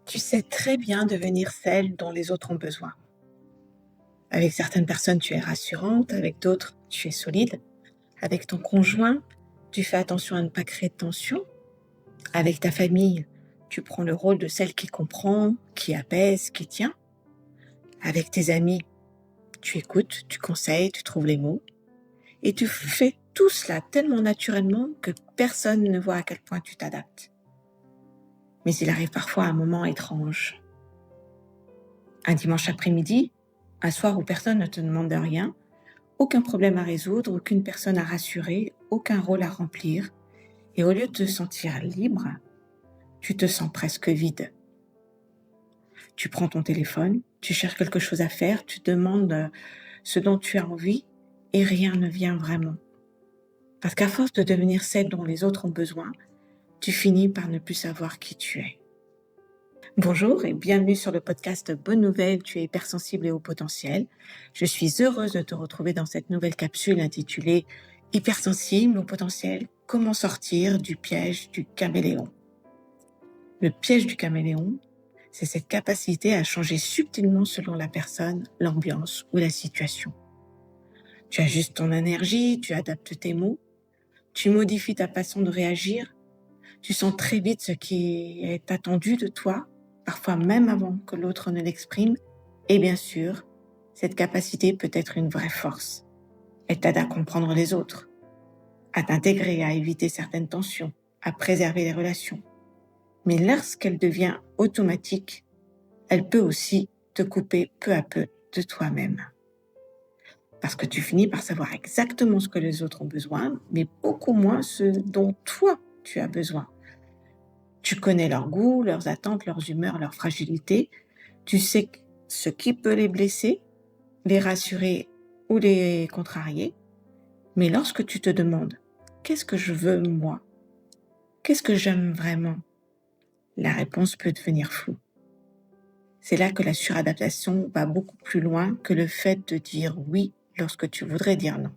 Tu sais très bien devenir celle dont les autres ont besoin. Avec certaines personnes, tu es rassurante, avec d'autres, tu es solide. Avec ton conjoint, tu fais attention à ne pas créer de tension. Avec ta famille, tu prends le rôle de celle qui comprend, qui apaise, qui tient. Avec tes amis, tu écoutes, tu conseilles, tu trouves les mots. Et tu fais tout cela tellement naturellement que personne ne voit à quel point tu t'adaptes. Mais il arrive parfois un moment étrange. Un dimanche après-midi, un soir où personne ne te demande de rien, aucun problème à résoudre, aucune personne à rassurer, aucun rôle à remplir. Et au lieu de te sentir libre, tu te sens presque vide. Tu prends ton téléphone, tu cherches quelque chose à faire, tu demandes ce dont tu as envie et rien ne vient vraiment. Parce qu'à force de devenir celle dont les autres ont besoin, tu finis par ne plus savoir qui tu es. Bonjour et bienvenue sur le podcast Bonne Nouvelle, tu es hypersensible et haut potentiel. Je suis heureuse de te retrouver dans cette nouvelle capsule intitulée Hypersensible, haut potentiel, comment sortir du piège du caméléon. Le piège du caméléon, c'est cette capacité à changer subtilement selon la personne, l'ambiance ou la situation. Tu ajustes ton énergie, tu adaptes tes mots, tu modifies ta façon de réagir, tu sens très vite ce qui est attendu de toi, parfois même avant que l'autre ne l'exprime. Et bien sûr, cette capacité peut être une vraie force. Elle t'aide à comprendre les autres, à t'intégrer, à éviter certaines tensions, à préserver les relations. Mais lorsqu'elle devient automatique, elle peut aussi te couper peu à peu de toi-même. Parce que tu finis par savoir exactement ce que les autres ont besoin, mais beaucoup moins ce dont toi tu as besoin. Tu connais leurs goûts, leurs attentes, leurs humeurs, leurs fragilités. Tu sais ce qui peut les blesser, les rassurer ou les contrarier. Mais lorsque tu te demandes « Qu'est-ce que je veux moi ? Qu'est-ce que j'aime vraiment ?» La réponse peut devenir floue. C'est là que la suradaptation va beaucoup plus loin que le fait de dire oui lorsque tu voudrais dire non.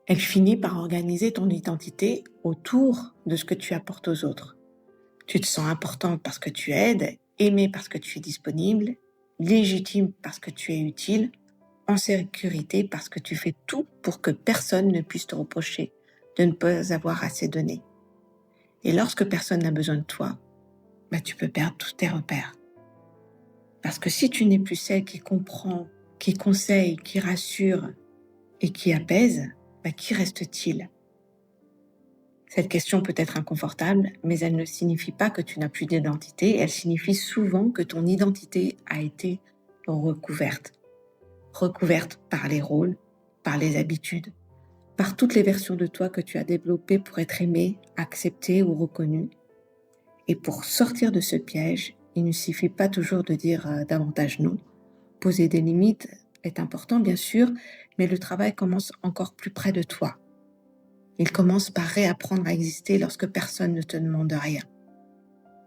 Elle finit par organiser ton identité autour de ce que tu apportes aux autres. Tu te sens important parce que tu aides, aimé parce que tu es disponible, légitime parce que tu es utile, en sécurité parce que tu fais tout pour que personne ne puisse te reprocher de ne pas avoir assez donné. Et lorsque personne n'a besoin de toi, tu peux perdre tous tes repères. Parce que si tu n'es plus celle qui comprend, qui conseille, qui rassure et qui apaise, qui reste-t-il ? Cette question peut être inconfortable, mais elle ne signifie pas que tu n'as plus d'identité, elle signifie souvent que ton identité a été recouverte. Recouverte par les rôles, par les habitudes, par toutes les versions de toi que tu as développées pour être aimée, acceptée ou reconnue. Et pour sortir de ce piège, il ne suffit pas toujours de dire davantage non. Poser des limites est important, bien sûr, mais le travail commence encore plus près de toi. Il commence par réapprendre à exister lorsque personne ne te demande rien.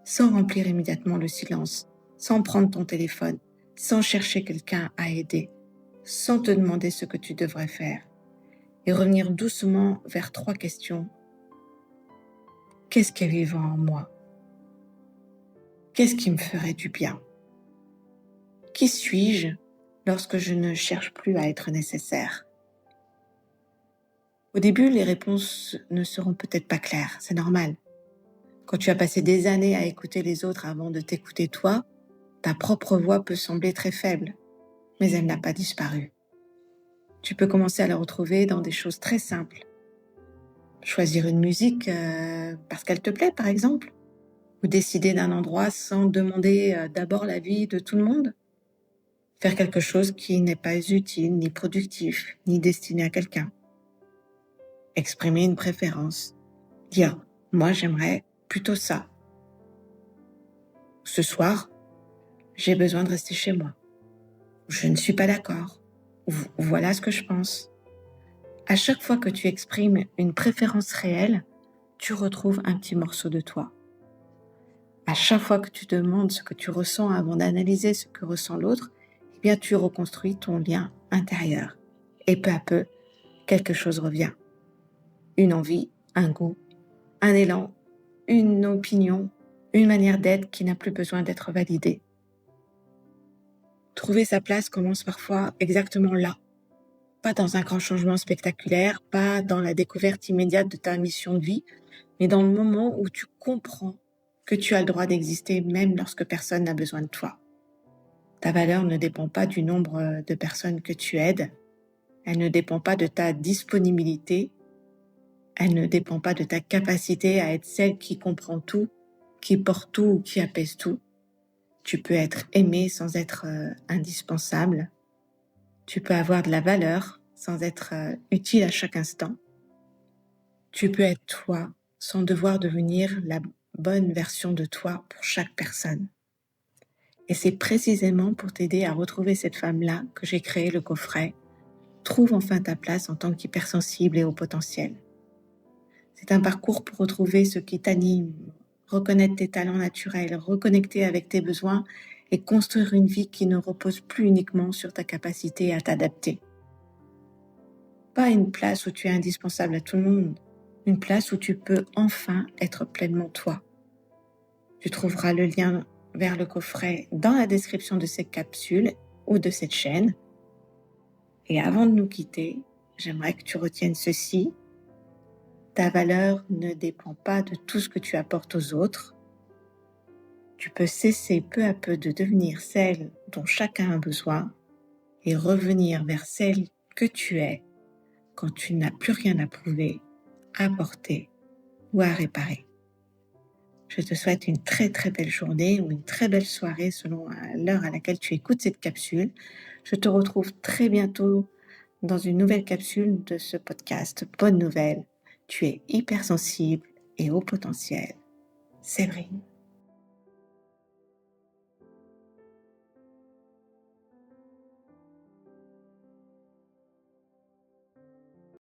Sans remplir immédiatement le silence, sans prendre ton téléphone, sans chercher quelqu'un à aider, sans te demander ce que tu devrais faire. Et revenir doucement vers 3 questions. Qu'est-ce qui est vivant en moi ? Qu'est-ce qui me ferait du bien ? Qui suis-je lorsque je ne cherche plus à être nécessaire ? Au début, les réponses ne seront peut-être pas claires, c'est normal. Quand tu as passé des années à écouter les autres avant de t'écouter toi, ta propre voix peut sembler très faible, mais elle n'a pas disparu. Tu peux commencer à la retrouver dans des choses très simples. Choisir une musique parce qu'elle te plaît, par exemple, ou décider d'un endroit sans demander d'abord l'avis de tout le monde. Faire quelque chose qui n'est pas utile, ni productif, ni destiné à quelqu'un. Exprimer une préférence. Dire « moi j'aimerais plutôt ça ». Ce soir, j'ai besoin de rester chez moi. Je ne suis pas d'accord. Voilà ce que je pense. À chaque fois que tu exprimes une préférence réelle, tu retrouves un petit morceau de toi. À chaque fois que tu demandes ce que tu ressens avant d'analyser ce que ressent l'autre, tu reconstruis ton lien intérieur. Et peu à peu, quelque chose revient. Une envie, un goût, un élan, une opinion, une manière d'être qui n'a plus besoin d'être validée. Trouver sa place commence parfois exactement là, pas dans un grand changement spectaculaire, pas dans la découverte immédiate de ta mission de vie, mais dans le moment où tu comprends que tu as le droit d'exister même lorsque personne n'a besoin de toi. Ta valeur ne dépend pas du nombre de personnes que tu aides, elle ne dépend pas de ta disponibilité, elle ne dépend pas de ta capacité à être celle qui comprend tout, qui porte tout ou qui apaise tout. Tu peux être aimé sans être indispensable. Tu peux avoir de la valeur sans être utile à chaque instant. Tu peux être toi sans devoir devenir la bonne version de toi pour chaque personne. Et c'est précisément pour t'aider à retrouver cette femme-là que j'ai créé le coffret « Trouve enfin ta place en tant qu'hypersensible et au potentiel ». C'est un parcours pour retrouver ce qui t'anime, reconnaître tes talents naturels, reconnecter avec tes besoins et construire une vie qui ne repose plus uniquement sur ta capacité à t'adapter. Pas une place où tu es indispensable à tout le monde, une place où tu peux enfin être pleinement toi. Tu trouveras le lien vers le coffret dans la description de cette capsule ou de cette chaîne. Et avant de nous quitter, j'aimerais que tu retiennes ceci. Ta valeur ne dépend pas de tout ce que tu apportes aux autres. Tu peux cesser peu à peu de devenir celle dont chacun a besoin et revenir vers celle que tu es quand tu n'as plus rien à prouver, à apporter ou à réparer. Je te souhaite une très très belle journée ou une très belle soirée selon l'heure à laquelle tu écoutes cette capsule. Je te retrouve très bientôt dans une nouvelle capsule de ce podcast. Bonne nouvelle, tu es hypersensible et haut potentiel. Séverine.